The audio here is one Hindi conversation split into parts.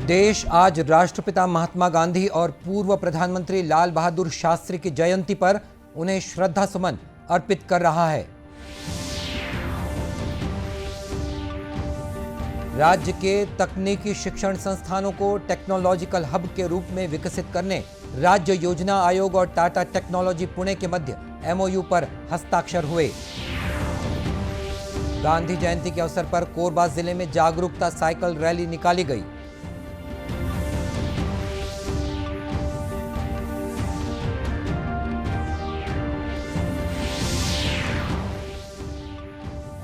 देश आज राष्ट्रपिता महात्मा गांधी और पूर्व प्रधानमंत्री लाल बहादुर शास्त्री की जयंती पर उन्हें श्रद्धा सुमन अर्पित कर रहा है। राज्य के तकनीकी शिक्षण संस्थानों को टेक्नोलॉजिकल हब के रूप में विकसित करने राज्य योजना आयोग और टाटा टेक्नोलॉजी पुणे के मध्य एमओयू पर हस्ताक्षर हुए। गांधी जयंती के अवसर पर कोरबा जिले में जागरूकता साइकिल रैली निकाली गई।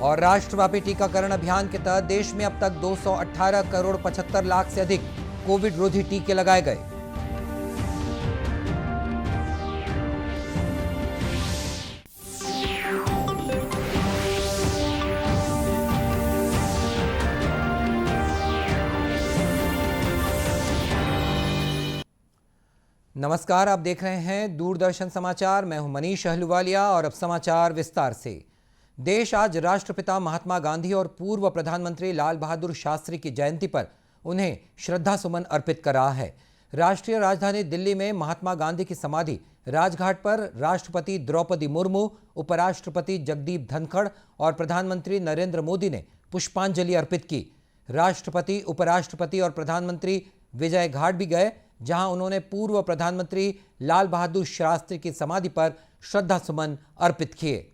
और राष्ट्रव्यापी टीकाकरण अभियान के तहत देश में अब तक 218 करोड़ 75 लाख से अधिक कोविड रोधी टीके लगाए गए। नमस्कार, आप देख रहे हैं दूरदर्शन समाचार। मैं हूं मनीष अहलुवालिया और अब समाचार विस्तार से। देश आज राष्ट्रपिता महात्मा गांधी और पूर्व प्रधानमंत्री लाल बहादुर शास्त्री की जयंती पर उन्हें श्रद्धा सुमन अर्पित कर रहा है। राष्ट्रीय राजधानी दिल्ली में महात्मा गांधी की समाधि राजघाट पर राष्ट्रपति द्रौपदी मुर्मू, उपराष्ट्रपति जगदीप धनखड़ और प्रधानमंत्री नरेंद्र मोदी ने पुष्पांजलि अर्पित की। राष्ट्रपति, उपराष्ट्रपति और प्रधानमंत्री विजय घाट भी गए, जहां उन्होंने पूर्व प्रधानमंत्री लाल बहादुर शास्त्री की समाधि पर श्रद्धा सुमन अर्पित किए।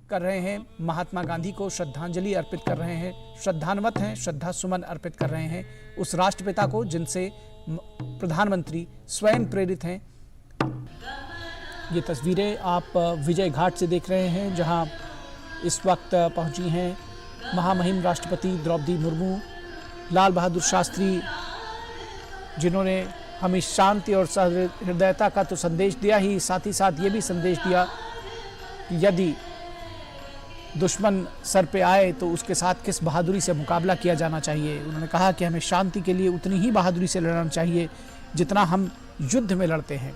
कर रहे हैं, महात्मा गांधी को श्रद्धांजलि अर्पित कर रहे हैं, श्रद्धान्वित हैं, श्रद्धा सुमन अर्पित कर रहे हैं उस राष्ट्रपिता को जिनसे प्रधानमंत्री स्वयं प्रेरित हैं। ये तस्वीरें आप विजय घाट से देख रहे हैं, जहां इस वक्त पहुंची हैं महामहिम राष्ट्रपति द्रौपदी मुर्मू, लाल बहादुर शास्त्री, जिन्होंने हमें शांति और सहृदयता का तो संदेश दिया ही, साथ ही साथ ये भी संदेश दिया कि यदि दुश्मन सर पे आए तो उसके साथ किस बहादुरी से मुकाबला किया जाना चाहिए। उन्होंने कहा कि हमें शांति के लिए उतनी ही बहादुरी से लड़ना चाहिए जितना हम युद्ध में लड़ते हैं।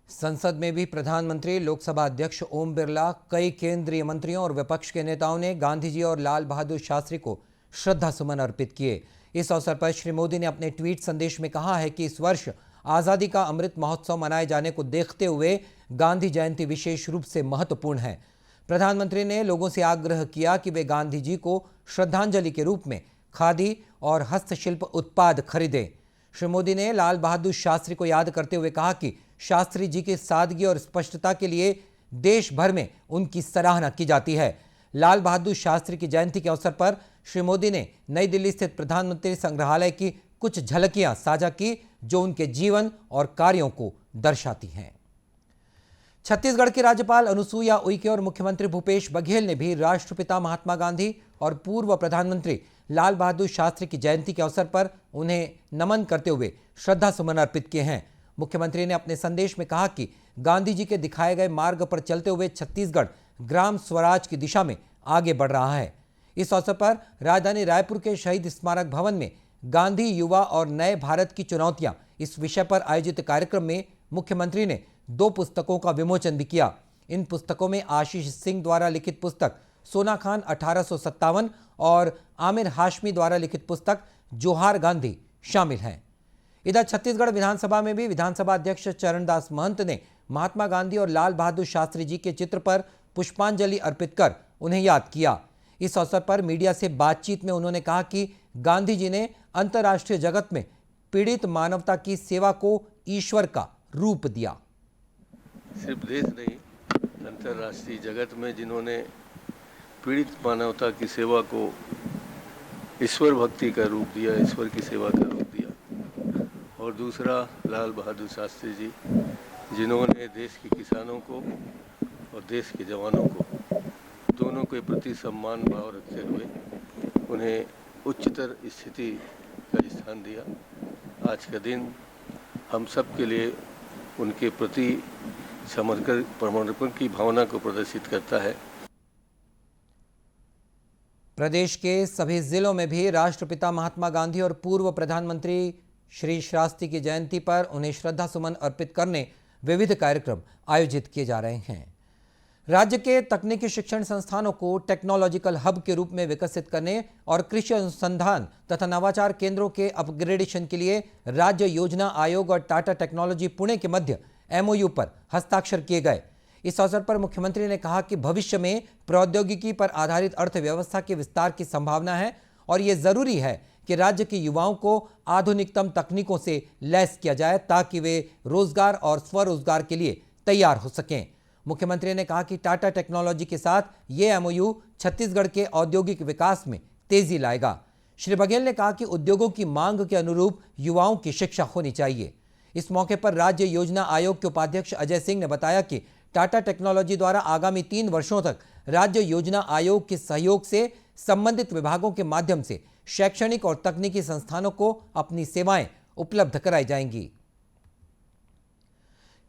संसद में भी प्रधानमंत्री, लोकसभा अध्यक्ष ओम बिरला, कई केंद्रीय मंत्रियों और विपक्ष के नेताओं ने गांधी जी और लाल बहादुर शास्त्री को श्रद्धा सुमन अर्पित किए। इस अवसर पर श्री मोदी ने अपने ट्वीट संदेश में कहा है कि इस वर्ष आज़ादी का अमृत महोत्सव मनाए जाने को देखते हुए गांधी जयंती विशेष रूप से महत्वपूर्ण है। प्रधानमंत्री ने लोगों से आग्रह किया कि वे गांधी जी को श्रद्धांजलि के रूप में खादी और हस्तशिल्प उत्पाद खरीदें। श्री मोदी ने लाल बहादुर शास्त्री को याद करते हुए कहा कि शास्त्री जी की सादगी और स्पष्टता के लिए देश भर में उनकी सराहना की जाती है। लाल बहादुर शास्त्री की जयंती के अवसर पर श्री मोदी ने नई दिल्ली स्थित प्रधानमंत्री संग्रहालय की कुछ झलकियां साझा की, जो उनके जीवन और कार्यों को दर्शाती हैं। छत्तीसगढ़ की राज्यपाल अनुसुईया उइके और मुख्यमंत्री भूपेश बघेल ने भी राष्ट्रपिता महात्मा गांधी और पूर्व प्रधानमंत्री लाल बहादुर शास्त्री की जयंती के अवसर पर उन्हें नमन करते हुए श्रद्धा सुमन अर्पित किए हैं। मुख्यमंत्री ने अपने संदेश में कहा कि गांधी जी के दिखाए गए मार्ग पर चलते हुए छत्तीसगढ़ ग्राम स्वराज की दिशा में आगे बढ़ रहा है। इस अवसर पर राजधानी रायपुर के शहीद स्मारक भवन में गांधी, युवा और नए भारत की चुनौतियां इस विषय पर आयोजित कार्यक्रम में मुख्यमंत्री ने 2 पुस्तकों का विमोचन भी किया। इन पुस्तकों में आशीष सिंह द्वारा लिखित पुस्तक सोना खान 1857 और आमिर हाशमी द्वारा लिखित पुस्तक जोहार गांधी शामिल हैं। इधर छत्तीसगढ़ विधानसभा में भी विधानसभा अध्यक्ष चरणदास महंत ने महात्मा गांधी और लाल बहादुर शास्त्री जी के चित्र पर पुष्पांजलि अर्पित कर उन्हें याद किया। इस अवसर पर मीडिया से बातचीत में उन्होंने कहा कि गांधी जी ने अंतर्राष्ट्रीय जगत में पीड़ित मानवता की सेवा को ईश्वर का रूप दिया। सिर्फ देश नहीं, अंतर्राष्ट्रीय जगत में जिन्होंने पीड़ित मानवता की सेवा को ईश्वर भक्ति का रूप दिया, ईश्वर की सेवा का रूप दिया। और दूसरा लाल बहादुर शास्त्री जी, जिन्होंने देश के किसानों को और देश के जवानों को दोनों के प्रति सम्मान भाव रखते हुए उन्हें उच्चतर स्थिति का स्थान दिया। आज का दिन हम सब के लिए उनके प्रति समर्पण की भावना को प्रदर्शित करता है। प्रदेश के सभी जिलों में भी राष्ट्रपिता महात्मा गांधी और पूर्व प्रधानमंत्री श्री शास्त्री की जयंती पर उन्हें श्रद्धा सुमन अर्पित करने विविध कार्यक्रम आयोजित किए जा रहे हैं। राज्य के तकनीकी शिक्षण संस्थानों को टेक्नोलॉजिकल हब के रूप में विकसित करने और कृषि अनुसंधान तथा नवाचार केंद्रों के अपग्रेडेशन के लिए राज्य योजना आयोग और टाटा टेक्नोलॉजी पुणे के मध्य एमओयू पर हस्ताक्षर किए गए। इस अवसर पर मुख्यमंत्री ने कहा कि भविष्य में प्रौद्योगिकी पर आधारित अर्थव्यवस्था के विस्तार की संभावना है और ये जरूरी है कि राज्य के युवाओं को आधुनिकतम तकनीकों से लैस किया जाए ताकि वे रोजगार और स्वरोजगार के लिए तैयार हो सकें। मुख्यमंत्री ने कहा कि टाटा टेक्नोलॉजी के साथ ये एमओयू छत्तीसगढ़ के औद्योगिक विकास में तेजी लाएगा। श्री बघेल ने कहा कि उद्योगों की मांग के अनुरूप युवाओं की शिक्षा होनी चाहिए। इस मौके पर राज्य योजना आयोग के उपाध्यक्ष अजय सिंह ने बताया कि टाटा टेक्नोलॉजी द्वारा आगामी 3 वर्षों तक राज्य योजना आयोग के सहयोग से संबंधित विभागों के माध्यम से शैक्षणिक और तकनीकी संस्थानों को अपनी सेवाएं उपलब्ध कराई जाएंगी।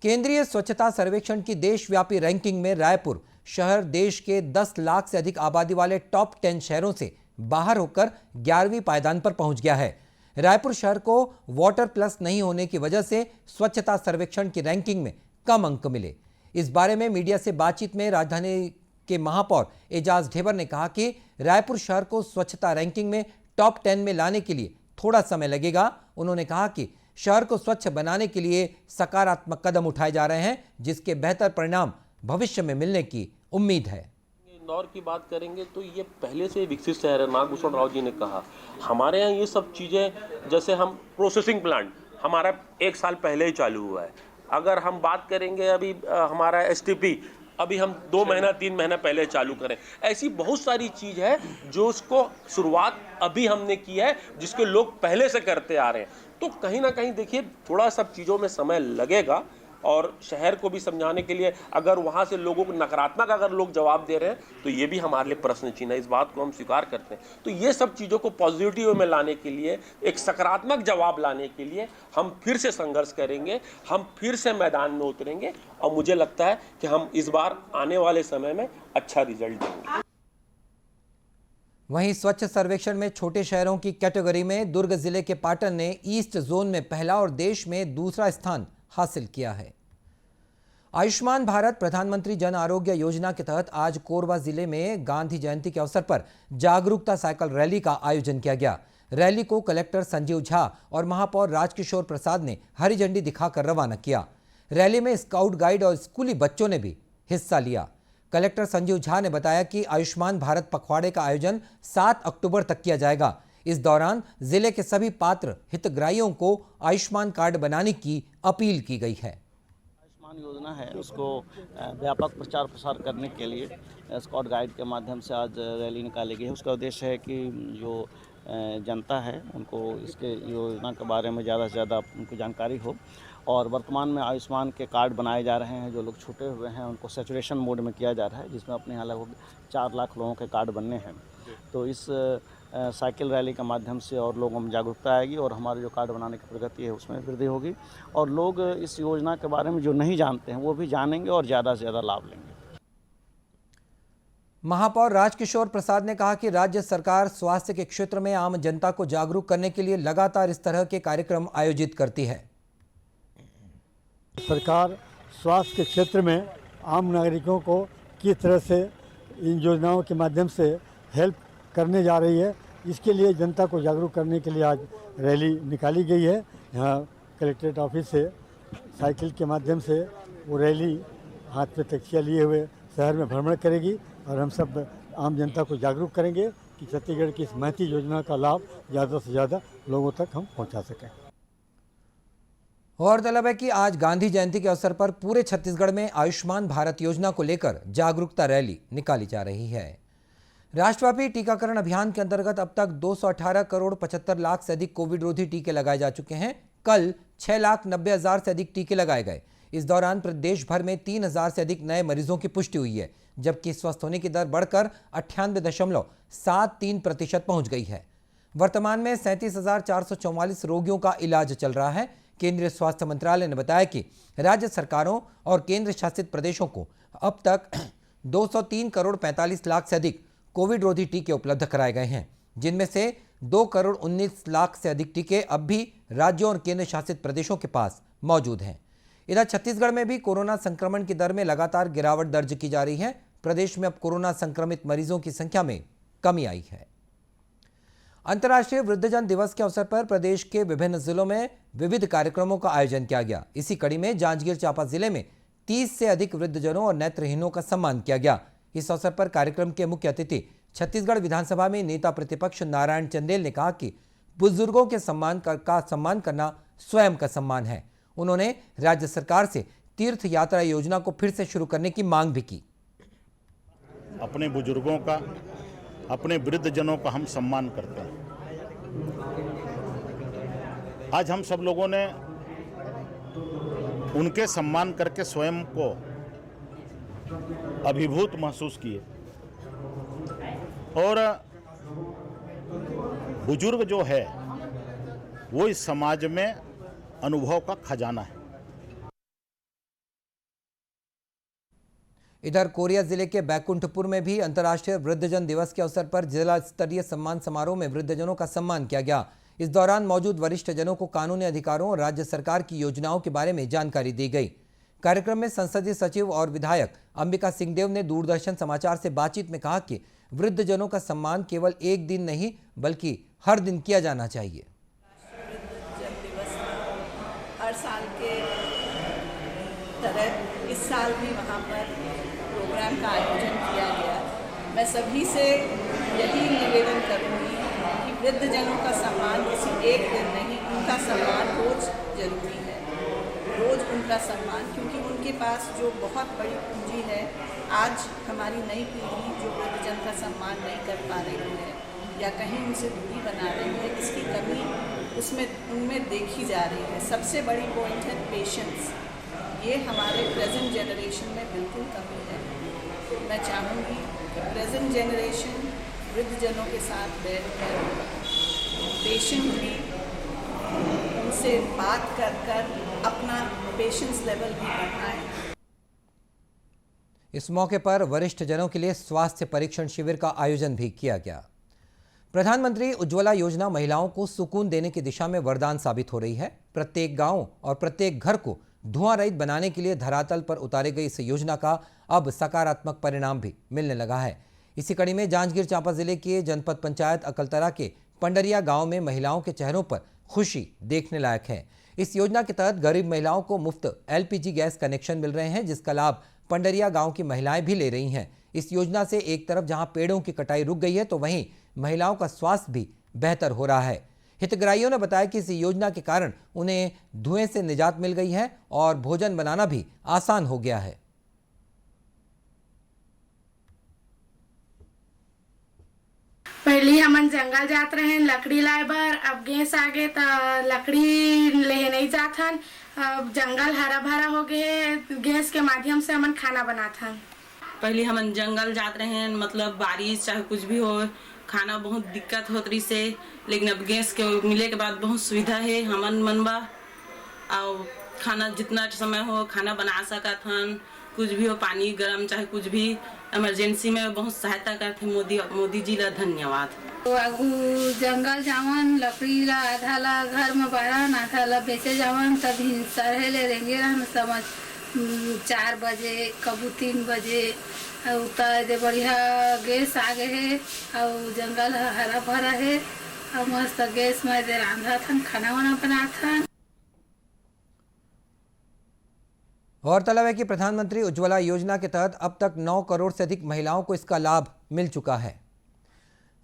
केंद्रीय स्वच्छता सर्वेक्षण की देशव्यापी रैंकिंग में रायपुर शहर देश के 10 लाख से अधिक आबादी वाले टॉप 10 शहरों से बाहर होकर 11वीं पायदान पर पहुंच गया है। रायपुर शहर को वाटर प्लस नहीं होने की वजह से स्वच्छता सर्वेक्षण की रैंकिंग में कम अंक मिले। इस बारे में मीडिया से बातचीत में राजधानी के महापौर एजाज ढेबर ने कहा कि रायपुर शहर को स्वच्छता रैंकिंग में टॉप 10 में लाने के लिए थोड़ा समय लगेगा। उन्होंने कहा कि शहर को स्वच्छ बनाने के लिए सकारात्मक कदम उठाए जा रहे हैं, जिसके बेहतर परिणाम भविष्य में मिलने की उम्मीद है। इंदौर की बात करेंगे तो ये पहले से विकसित शहर है। नागभूषण राव जी ने कहा हमारे यहाँ ये सब चीज़ें, जैसे हम प्रोसेसिंग प्लांट हमारा 1 साल पहले ही चालू हुआ है। अगर हम बात करेंगे अभी हमारा एसटीपी अभी हम 2 महीना 3 महीना पहले चालू करें। ऐसी बहुत सारी चीज़ है जो उसको शुरुआत अभी हमने की है, जिसके लोग पहले से करते आ रहे हैं। तो कहीं ना कहीं देखिए थोड़ा सब चीज़ों में समय लगेगा और शहर को भी समझाने के लिए अगर वहाँ से लोगों को नकारात्मक अगर लोग जवाब दे रहे हैं तो ये भी हमारे लिए प्रश्न चिन्ह है। इस बात को हम स्वीकार करते हैं। तो ये सब चीज़ों को पॉजिटिव में लाने के लिए, एक सकारात्मक जवाब लाने के लिए हम फिर से संघर्ष करेंगे, हम फिर से मैदान में उतरेंगे और मुझे लगता है कि हम इस बार आने वाले समय में अच्छा रिजल्ट देंगे। वहीं स्वच्छ सर्वेक्षण में छोटे शहरों की कैटेगरी में दुर्ग जिले के पाटन ने ईस्ट जोन में पहला और देश में दूसरा स्थान हासिल किया है। आयुष्मान भारत प्रधानमंत्री जन आरोग्य योजना के तहत आज कोरबा जिले में गांधी जयंती के अवसर पर जागरूकता साइकिल रैली का आयोजन किया गया। रैली को कलेक्टर संजीव झा और महापौर राजकिशोर प्रसाद ने हरी झंडी दिखाकर रवाना किया। रैली में स्काउट गाइड और स्कूली बच्चों ने भी हिस्सा लिया। कलेक्टर संजीव झा ने बताया कि आयुष्मान भारत पखवाड़े का आयोजन 7 अक्टूबर तक किया जाएगा। इस दौरान जिले के सभी पात्र हितग्राहियों को आयुष्मान कार्ड बनाने की अपील की गई है। आयुष्मान योजना है, उसको व्यापक प्रचार प्रसार करने के लिए स्काउट गाइड के माध्यम से आज रैली निकाली गई है। उसका उद्देश्य है कि जो जनता है उनको इसके योजना के बारे में ज़्यादा से ज़्यादा उनको जानकारी हो। और वर्तमान में आयुष्मान के कार्ड बनाए जा रहे हैं। जो लोग छूटे हुए हैं उनको सैचुरेशन मोड में किया जा रहा है, जिसमें अपने यहाँ लगभग 4 लाख लोगों के कार्ड बनने हैं। तो इस साइकिल रैली के माध्यम से और लोगों में जागरूकता आएगी और हमारे जो कार्ड बनाने की प्रगति है उसमें वृद्धि होगी और लोग इस योजना के बारे में जो नहीं जानते हैं वो भी जानेंगे और ज़्यादा से ज़्यादा लाभ लेंगे। महापौर राजकिशोर प्रसाद ने कहा कि राज्य सरकार स्वास्थ्य के क्षेत्र में आम जनता को जागरूक करने के लिए लगातार इस तरह के कार्यक्रम आयोजित करती है। सरकार स्वास्थ्य के क्षेत्र में आम नागरिकों को किस तरह से इन योजनाओं के माध्यम से हेल्प करने जा रही है, इसके लिए जनता को जागरूक करने के लिए आज रैली निकाली गई है। यहाँ कलेक्ट्रेट ऑफिस से साइकिल के माध्यम से वो रैली हाथ में तख्तियाँ लिए हुए शहर में भ्रमण करेगी और हम सब आम जनता को जागरूक करेंगे कि छत्तीसगढ़ की इस महती योजना का लाभ ज़्यादा से ज़्यादा लोगों तक हम पहुँचा सकें। गौरतलब है कि आज गांधी जयंती के अवसर पर पूरे छत्तीसगढ़ में आयुष्मान भारत योजना को लेकर जागरूकता रैली निकाली जा रही है। राष्ट्रव्यापी टीकाकरण अभियान के अंतर्गत अब तक 218 करोड़ 75 लाख से अधिक कोविड रोधी टीके लगाए जा चुके हैं। कल 6,90,000 से अधिक टीके लगाए गए। इस दौरान प्रदेश भर में 3,000 से अधिक नए मरीजों की पुष्टि हुई है, जबकि स्वस्थ होने की दर बढ़कर 98.73% पहुंच गई है। वर्तमान में 37,444 रोगियों का इलाज चल रहा है। केंद्रीय स्वास्थ्य मंत्रालय ने बताया कि राज्य सरकारों और केंद्र शासित प्रदेशों को अब तक 203 करोड़ 45 लाख से अधिक कोविड रोधी टीके उपलब्ध कराए गए हैं, जिनमें से 2 करोड़ 19 लाख से अधिक टीके अब भी राज्यों और केंद्र शासित प्रदेशों के पास मौजूद हैं। इधर छत्तीसगढ़ में भी कोरोना संक्रमण की दर में लगातार गिरावट दर्ज की जा रही है। प्रदेश में अब कोरोना संक्रमित मरीजों की संख्या में कमी आई है। अंतर्राष्ट्रीय वृद्धजन दिवस के अवसर पर प्रदेश के विभिन्न जिलों में विविध कार्यक्रमों का आयोजन किया गया। इसी कड़ी में जांजगीर चांपा जिले में 30 से अधिक वृद्धजनों और नेत्रहीनों का सम्मान किया गया। इस अवसर पर कार्यक्रम के मुख्य अतिथि छत्तीसगढ़ विधानसभा में नेता प्रतिपक्ष नारायण चंदेल ने कहा कि बुजुर्गों के सम्मान करना स्वयं का सम्मान है। उन्होंने राज्य सरकार से तीर्थ यात्रा योजना को फिर से शुरू करने की मांग भी की। अपने बुजुर्गों का, अपने वृद्धजनों का हम सम्मान करते हैं। आज हम सब लोगों ने उनके सम्मान करके स्वयं को अभिभूत महसूस किए। और बुजुर्ग जो है वो इस समाज में अनुभव का खजाना है। इधर कोरिया जिले के बैकुंठपुर में भी अंतर्राष्ट्रीय वृद्धजन दिवस के अवसर पर जिला स्तरीय सम्मान समारोह में वृद्धजनों का सम्मान किया गया। इस दौरान मौजूद वरिष्ठ जनों को कानूनी अधिकारों और राज्य सरकार की योजनाओं के बारे में जानकारी दी गई। कार्यक्रम में संसदीय सचिव और विधायक अंबिका सिंहदेव ने दूरदर्शन समाचार से बातचीत में कहा कि वृद्धजनों का सम्मान केवल एक दिन नहीं बल्कि हर दिन किया जाना चाहिए। हर साल के तरह इस साल भी वहाँ पर प्रोग्राम का आयोजन किया गया। मैं सभी से यही निवेदन करूँगी कि वृद्धजनों का सम्मान किसी एक दिन नहीं, उनका सम्मान रोज जरूरी है। रोज उनका सम्मान, क्योंकि उनके पास जो बहुत बड़ी पूंजी है। आज हमारी नई पीढ़ी जो वृद्धजन का सम्मान नहीं कर पा रही है या कहीं उनसे दूरी बना रही है, इसकी कमी उनमें देखी जा रही है। सबसे बड़ी पॉइंट है पेशेंस। ये हमारे प्रेजेंट जनरेशन में बिल्कुल कमी है। मैं चाहूँगी कि प्रेजेंट जनरेशन वृद्धजनों के साथ बैठकर पेशेंटली उनसे बात कर अपना पेशेंस लेवल भी बढ़ाएं। इस मौके पर वरिष्ठ जनों के लिए स्वास्थ्य परीक्षण शिविर का आयोजन भी किया गया। प्रधानमंत्री उज्ज्वला योजना महिलाओं को सुकून देने की दिशा में वरदान साबित हो रही है। प्रत्येक गांव और प्रत्येक घर को धुआं रहित बनाने के लिए धरातल पर उतारे गई इस योजना का अब सकारात्मक परिणाम भी मिलने लगा है। इसी कड़ी में जांजगीर चांपा जिले के जनपद पंचायत अकलतरा के पंडरिया गांव में महिलाओं के चेहरों पर खुशी देखने लायक है। इस योजना के तहत गरीब महिलाओं को मुफ्त LPG गैस कनेक्शन मिल रहे हैं, जिसका लाभ पंडरिया गांव की महिलाएं भी ले रही हैं। इस योजना से एक तरफ जहां पेड़ों की कटाई रुक गई है, तो वहीं महिलाओं का स्वास्थ्य भी बेहतर हो रहा है। हितग्राहियों ने बताया कि इस योजना के कारण उन्हें धुएं से निजात मिल गई है और भोजन बनाना भी आसान हो गया है। पहले हमन जंगल जात रहे लकड़ी लाए बर, अब गैस आ गए तो लकड़ी ले नहीं जात हन। अब जंगल हरा भरा हो गए, गैस के माध्यम से हमन खाना बनात हन। पहले हमन जंगल जात रहे, मतलब बारिश चाहे कुछ भी हो, खाना बहुत दिक्कत होत रही से, लेकिन अब गैस के मिले के बाद बहुत सुविधा है। हमन मनबा और खाना जितना समय हो खाना बना सकत हन। कुछ भी हो, पानी गरम चाहे कुछ भी, इमरजेंसी में बहुत सहायता करते मोदी जी ला धन्यवाद। तो जंगल जावन लकड़ी ला आधा ला घर में बारन, आधा ला बेचे जावन, तभी सरहे ले रहेंगे रहन समझ 4 बजे कबू 3 बजे उतर बढ़िया गैस आ गए है और जंगल हरा भरा है और मस्त गैस में रांधा था, खाना वाना बना था। गौरतलब है कि प्रधानमंत्री उज्ज्वला योजना के तहत अब तक 9 करोड़ से अधिक महिलाओं को इसका लाभ मिल चुका है।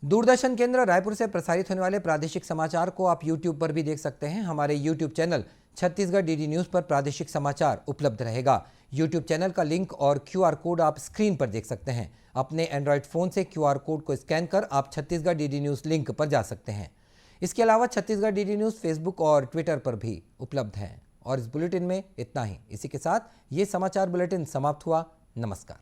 दूरदर्शन केंद्र रायपुर से प्रसारित होने वाले प्रादेशिक समाचार को आप YouTube पर भी देख सकते हैं। हमारे YouTube channel Chhattisgarh DD news पर प्रादेशिक समाचार उपलब्ध रहेगा। YouTube चैनल का लिंक और QR कोड आप स्क्रीन पर देख सकते हैं। अपने एंड्रॉयड फ़ोन से QR कोड को स्कैन कर आप छत्तीसगढ़ DD न्यूज़ लिंक पर जा सकते हैं। इसके अलावा छत्तीसगढ़ DD न्यूज़ फेसबुक और ट्विटर पर भी उपलब्ध है। और इस बुलेटिन में इतना ही। इसी के साथ ये समाचार बुलेटिन समाप्त हुआ। नमस्कार।